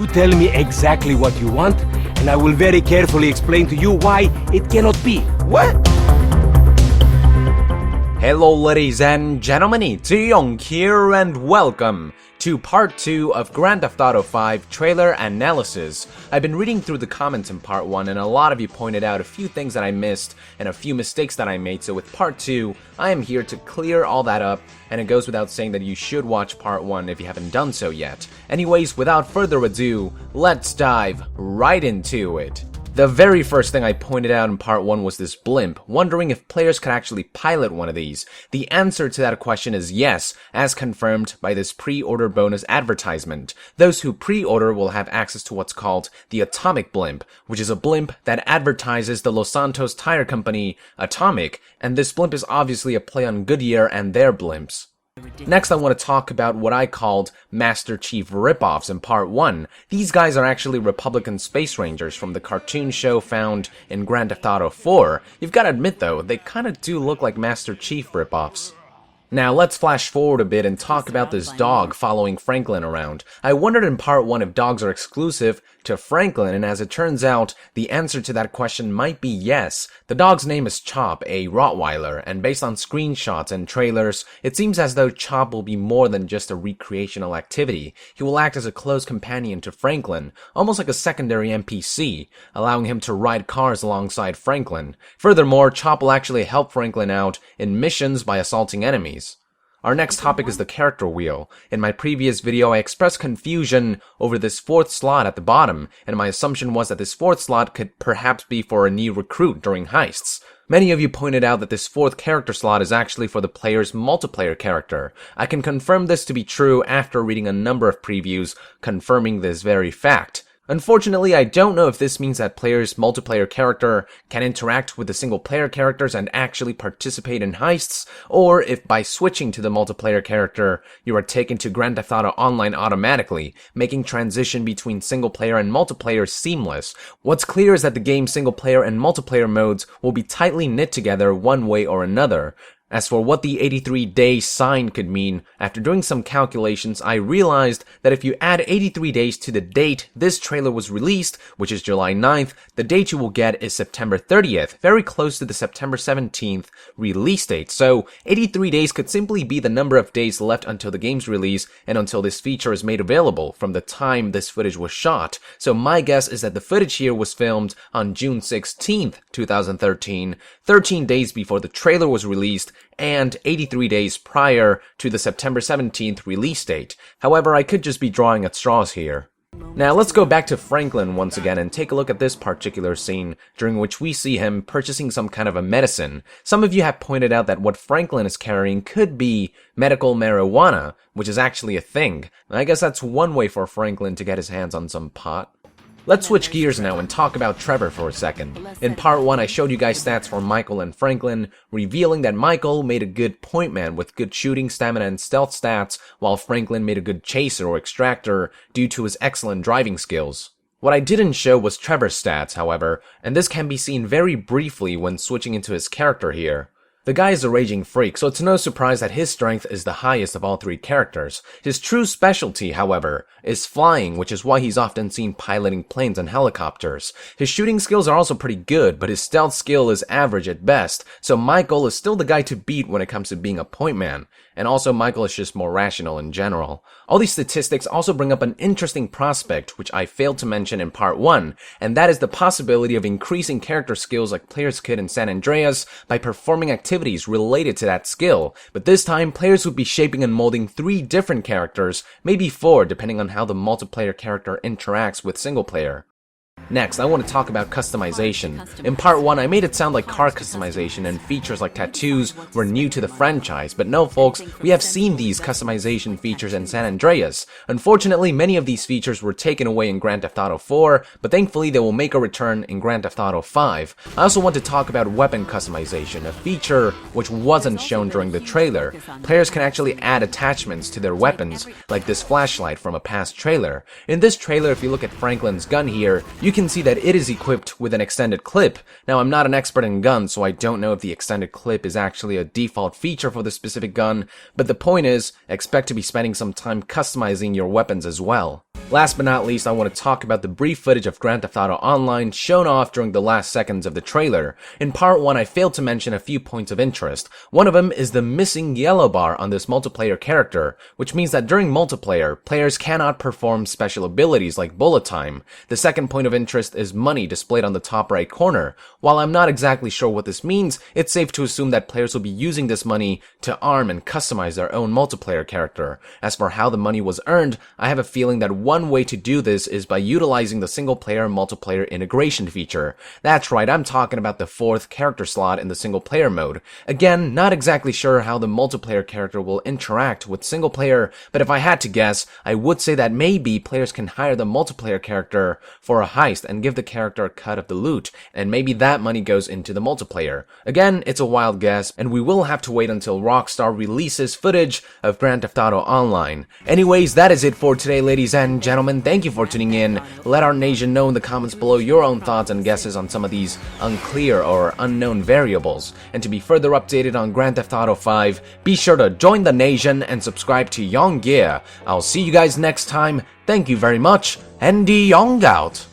You tell me exactly what you want, and I will very carefully explain to you why it cannot be. What? Hello ladies and gentlemen, it's Young here and welcome to part 2 of Grand Theft Auto 5 trailer analysis. I've been reading through the comments in part 1 and a lot of you pointed out a few things that I missed and a few mistakes that I made, so with part 2, I am here to clear all that up, and it goes without saying that you should watch part 1 if you haven't done so yet. Anyways, without further ado, let's dive right into it. The very first thing I pointed out in part 1 was this blimp, wondering if players could actually pilot one of these. The answer to that question is yes, as confirmed by this pre-order bonus advertisement. Those who pre-order will have access to what's called the Atomic Blimp, which is a blimp that advertises the Los Santos tire company, Atomic, and this blimp is obviously a play on Goodyear and their blimps. Next, I want to talk about what I called Master Chief ripoffs in part 1. These guys are actually Republican Space Rangers from the cartoon show found in Grand Theft Auto 4. You've got to admit though, they kinda do look like Master Chief ripoffs. Now, let's flash forward a bit and talk about this dog following Franklin around. I wondered in part 1 if dogs are exclusive to Franklin, and as it turns out, the answer to that question might be yes. The dog's name is Chop, a Rottweiler, and based on screenshots and trailers, it seems as though Chop will be more than just a recreational activity. He will act as a close companion to Franklin, almost like a secondary NPC, allowing him to ride cars alongside Franklin. Furthermore, Chop will actually help Franklin out in missions by assaulting enemies. Our next topic is the character wheel. In my previous video, I expressed confusion over this fourth slot at the bottom, and my assumption was that this fourth slot could perhaps be for a new recruit during heists. Many of you pointed out that this fourth character slot is actually for the player's multiplayer character. I can confirm this to be true after reading a number of previews confirming this very fact. Unfortunately, I don't know if this means that players' multiplayer character can interact with the single-player characters and actually participate in heists, or if by switching to the multiplayer character, you are taken to Grand Theft Auto Online automatically, making transition between single-player and multiplayer seamless. What's clear is that the game's single-player and multiplayer modes will be tightly knit together one way or another. As for what the 83-day sign could mean, after doing some calculations, I realized that if you add 83 days to the date this trailer was released, which is July 9th, the date you will get is September 30th, very close to the September 17th release date. So 83 days could simply be the number of days left until the game's release and until this feature is made available from the time this footage was shot. So my guess is that the footage here was filmed on June 16th, 2013, 13 days before the trailer was released, and 83 days prior to the September 17th release date. However, I could just be drawing at straws here. Now let's go back to Franklin once again and take a look at this particular scene during which we see him purchasing some kind of a medicine. Some of you have pointed out that what Franklin is carrying could be medical marijuana, which is actually a thing. I guess that's one way for Franklin to get his hands on some pot. Let's switch gears now and talk about Trevor for a second. In part 1, I showed you guys stats for Michael and Franklin, revealing that Michael made a good point man with good shooting, stamina, and stealth stats, while Franklin made a good chaser or extractor due to his excellent driving skills. What I didn't show was Trevor's stats, however, and this can be seen very briefly when switching into his character here. The guy is a raging freak, so it's no surprise that his strength is the highest of all three characters. His true specialty, however, is flying, which is why he's often seen piloting planes and helicopters. His shooting skills are also pretty good, but his stealth skill is average at best, so Michael is still the guy to beat when it comes to being a point man. And also Michael is just more rational in general. All these statistics also bring up an interesting prospect, which I failed to mention in part 1, and that is the possibility of increasing character skills like players could in San Andreas by performing activities related to that skill. But this time, players would be shaping and molding 3 different characters, maybe 4 depending on how the multiplayer character interacts with single player. Next, I want to talk about customization. In part 1, I made it sound like car customization and features like tattoos were new to the franchise, but no folks, we have seen these customization features in San Andreas. Unfortunately, many of these features were taken away in Grand Theft Auto 4, but thankfully they will make a return in Grand Theft Auto 5. I also want to talk about weapon customization, a feature which wasn't shown during the trailer. Players can actually add attachments to their weapons, like this flashlight from a past trailer. In this trailer, if you look at Franklin's gun here, you can see that it is equipped with an extended clip. Now, I'm not an expert in guns, so I don't know if the extended clip is actually a default feature for the specific gun, but the point is, expect to be spending some time customizing your weapons as well. Last but not least, I want to talk about the brief footage of Grand Theft Auto Online shown off during the last seconds of the trailer. In part 1, I failed to mention a few points of interest. One of them is the missing yellow bar on this multiplayer character, which means that during multiplayer, players cannot perform special abilities like bullet time. The second point of interest is money displayed on the top right corner. While I'm not exactly sure what this means, it's safe to assume that players will be using this money to arm and customize their own multiplayer character. As for how the money was earned, I have a feeling that one way to do this is by utilizing the single-player multiplayer integration feature. That's right, I'm talking about the 4th character slot in the single-player mode. Again, not exactly sure how the multiplayer character will interact with single-player, but if I had to guess, I would say that maybe players can hire the multiplayer character for a heist and give the character a cut of the loot, and maybe that money goes into the multiplayer. Again, it's a wild guess, and we will have to wait until Rockstar releases footage of Grand Theft Auto Online. Anyways, that is it for today, ladies and gentlemen. Thank you for tuning in. Let our nation know in the comments below your own thoughts and guesses on some of these unclear or unknown variables. And to be further updated on Grand Theft Auto 5, be sure to join the nation and subscribe to Young Gear. I'll see you guys next time. Thank you very much, and Young out.